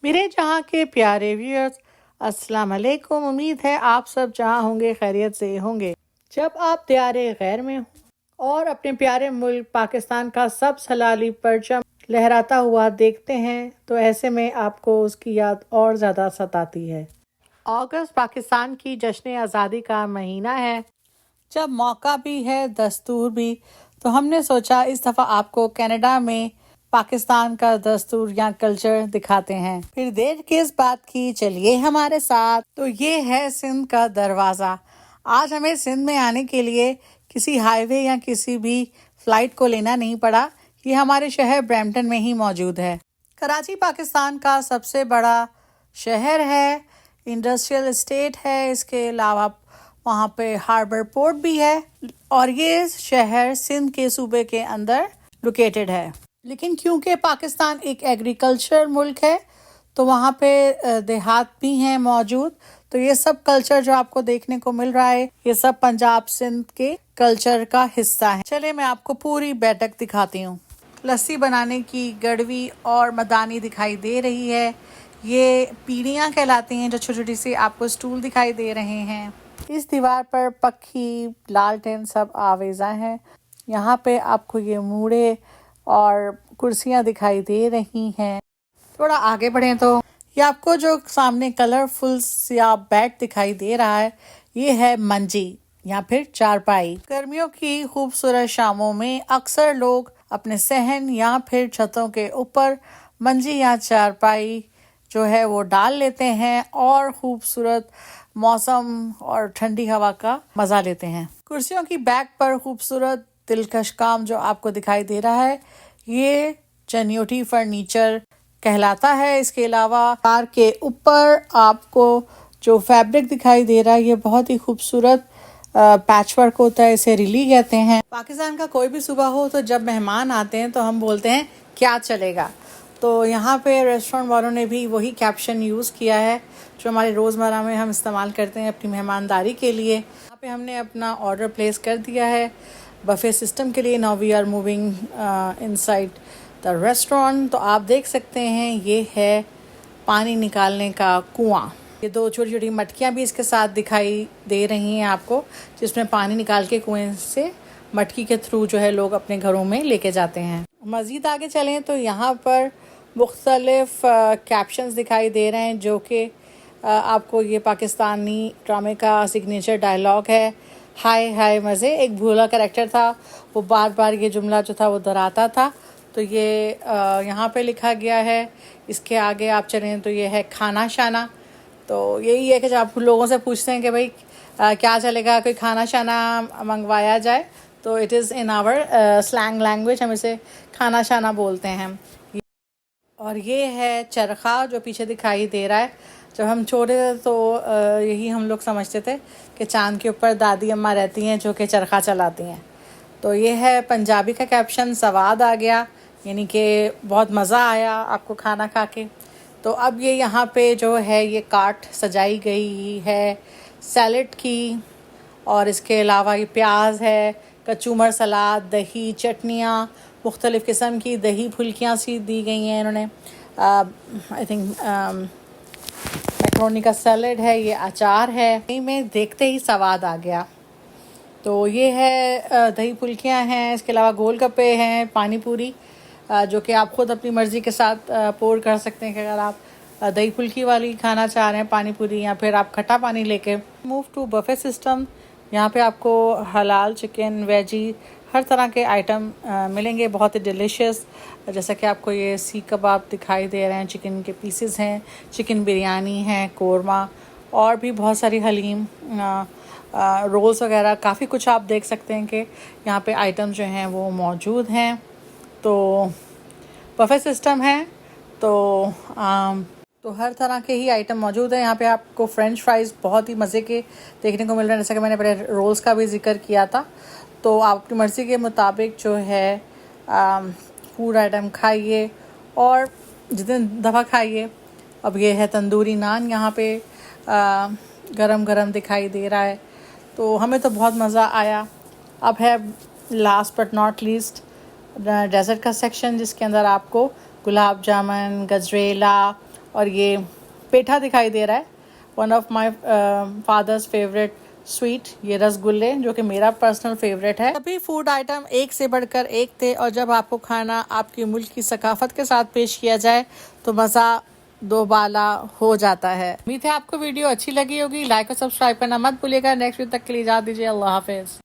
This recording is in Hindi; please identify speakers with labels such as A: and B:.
A: मेरे जहाँ के प्यारे व्यूअर्स, अस्सलाम वालेकुम। उम्मीद है आप सब जहाँ होंगे खैरियत से होंगे। जब आप दियारे गैर में हो और अपने प्यारे मुल्क पाकिस्तान का सब सलाली परचम लहराता हुआ देखते हैं तो ऐसे में आपको उसकी याद और ज़्यादा सताती है। अगस्त पाकिस्तान की जश्न आज़ादी का महीना है। जब मौका भी है दस्तूर भी, तो हमने सोचा इस दफ़ा आपको कनाडा में पाकिस्तान का दस्तूर या कल्चर दिखाते हैं। फिर देर किस बात की, चलिए हमारे साथ। तो ये है सिंध का दरवाज़ा। आज हमें सिंध में आने के लिए किसी हाईवे या किसी भी फ्लाइट को लेना नहीं पड़ा। ये हमारे शहर ब्रैम्पटन में ही मौजूद है। कराची पाकिस्तान का सबसे बड़ा शहर है, इंडस्ट्रियल एस्टेट है, इसके अलावा वहाँ पे हार्बर पोर्ट भी है और ये शहर सिंध के सूबे के अंदर लोकेटेड है। लेकिन क्योंकि पाकिस्तान एक एग्रीकल्चर मुल्क है तो वहाँ पे देहात भी हैं मौजूद। तो ये सब कल्चर जो आपको देखने को मिल रहा है, ये सब पंजाब सिंध के कल्चर का हिस्सा है। चलिए मैं आपको पूरी बैठक दिखाती हूँ। लस्सी बनाने की गड़वी और मदानी दिखाई दे रही है। ये पीढ़ियाँ कहलाती हैं जो छोटी छोटी सी आपको स्टूल दिखाई दे रहे हैं। इस दीवार पर पक्की लालटेन सब आवेजा हैं। यहाँ पे आपको ये मूड़े और कुर्सियाँ दिखाई दे रही हैं। थोड़ा आगे बढ़ें तो ये आपको जो सामने कलरफुल सिया बेड दिखाई दे रहा है, ये है मंजी या फिर चारपाई। गर्मियों की खूबसूरत शामों में अक्सर लोग अपने सहन या फिर छतों के ऊपर मंजी या चारपाई जो है वो डाल लेते हैं और खूबसूरत मौसम और ठंडी हवा का मजा लेते हैं। कुर्सियों की बैक पर खूबसूरत दिलकश काम जो आपको दिखाई दे रहा है, ये चनियोटी फर्नीचर कहलाता है। इसके अलावा कार के ऊपर आपको जो फैब्रिक दिखाई दे रहा है, ये बहुत ही खूबसूरत पैचवर्क होता है, इसे रिली कहते हैं। पाकिस्तान का कोई भी सूबा हो तो जब मेहमान आते हैं तो हम बोलते हैं क्या चलेगा। तो यहाँ पे रेस्टोरेंट वालों ने भी वही कैप्शन यूज़ किया है जो हमारे रोज़मर्रा में हम इस्तेमाल करते हैं अपनी मेहमानदारी के लिए। यहाँ पे हमने अपना ऑर्डर प्लेस कर दिया है बफे सिस्टम के लिए। Now we are moving inside the restaurant. तो आप देख सकते हैं ये है पानी निकालने का कुआं। ये दो छोटी छोटी मटकियाँ भी इसके साथ दिखाई दे रही हैं आपको, जिसमें पानी निकाल के कुएं से मटकी के थ्रू जो है लोग अपने घरों में लेके जाते हैं। मज़ीद आगे चलें तो यहाँ पर मुख्तलिफ कैप्शंस दिखाई दे रहे हैं जो कि आपको ये पाकिस्तानी ड्रामे का सिग्नेचर डायलॉग है, हाय हाय मज़े। एक भूला कैरेक्टर था, वो बार बार ये जुमला जो था वो दोहराता था। तो ये यहाँ पे लिखा गया है। इसके आगे आप चलें तो ये है खाना शाना। तो यही है कि जब आप लोगों से पूछते हैं कि भाई क्या चलेगा, कोई खाना शाना मंगवाया जाए, तो it is in our slang language हम इसे खाना शाना बोलते हैं। और ये है चरखा जो पीछे दिखाई दे रहा है। जब हम छोटे थे तो यही हम लोग समझते थे कि चांद के ऊपर दादी अम्मा रहती हैं जो कि चरखा चलाती हैं। तो ये है पंजाबी का कैप्शन, सवाद आ गया, यानी कि बहुत मज़ा आया आपको खाना खा के। तो अब ये यहाँ पे जो है ये कार्ट सजाई गई है सैलड की, और इसके अलावा ये प्याज है, कचूमर सलाद, दही, चटनियाँ, मुख्तलिफ़ किस्म की दही फुल्कियाँ सी दी गई हैं इन्होंने। आई थिंक मैक्रोनी का सैलड है, ये अचार है। में देखते ही स्वाद आ गया। तो ये है दही फुल्कियाँ हैं, इसके अलावा गोलगप्पे हैं, पानी पूरी जो कि आप ख़ुद अपनी मर्ज़ी के साथ पोर कर सकते हैं कि अगर आप दही फुल्की वाली खाना चाह रहे हैं पानी पूरी, या फिर आप खट्टा पानी लेके। Move to buffet system. यहाँ पे आपको हलाल चिकन, वेजी, हर तरह के आइटम मिलेंगे, बहुत ही डिलीशियस। जैसा कि आपको ये सीख कबाब दिखाई दे रहे हैं, चिकन के पीसेस हैं, चिकन बिरयानी है, कोरमा, और भी बहुत सारी हलीम, रोल्स वगैरह, काफ़ी कुछ आप देख सकते हैं कि यहाँ पे आइटम जो हैं वो मौजूद हैं। तो बफे सिस्टम है तो हर तरह के ही आइटम मौजूद है। यहाँ पे आपको फ्रेंच फ्राइज़ बहुत ही मज़े के देखने को मिल रहे हैं, जैसा कि मैंने पहले रोल्स का भी जिक्र किया था। तो आप अपनी मर्ज़ी के मुताबिक जो है फूड आइटम खाइए और जितने दफ़ा खाइए। अब ये है तंदूरी नान, यहाँ पे गरम गरम दिखाई दे रहा है। तो हमें तो बहुत मज़ा आया। अब है last but not least dessert का सेक्शन, जिसके अंदर आपको गुलाब जामुन, गजरेला और ये पेठा दिखाई दे रहा है, one of my father's favourite sweet, ये रसगुल्ले जो कि मेरा पर्सनल फेवरेट है। सभी फूड आइटम एक से बढ़कर एक थे, और जब आपको खाना आपके मुल्क की सकाफत के साथ पेश किया जाए तो मज़ा दो बाला हो जाता है। उम्मीद है आपको वीडियो अच्छी लगी होगी। लाइक और सब्सक्राइब करना मत भूलिएगा। नेक्स्ट वीडियो तक के लिए इजाज़त दीजिए। अल्लाह हाफिज़।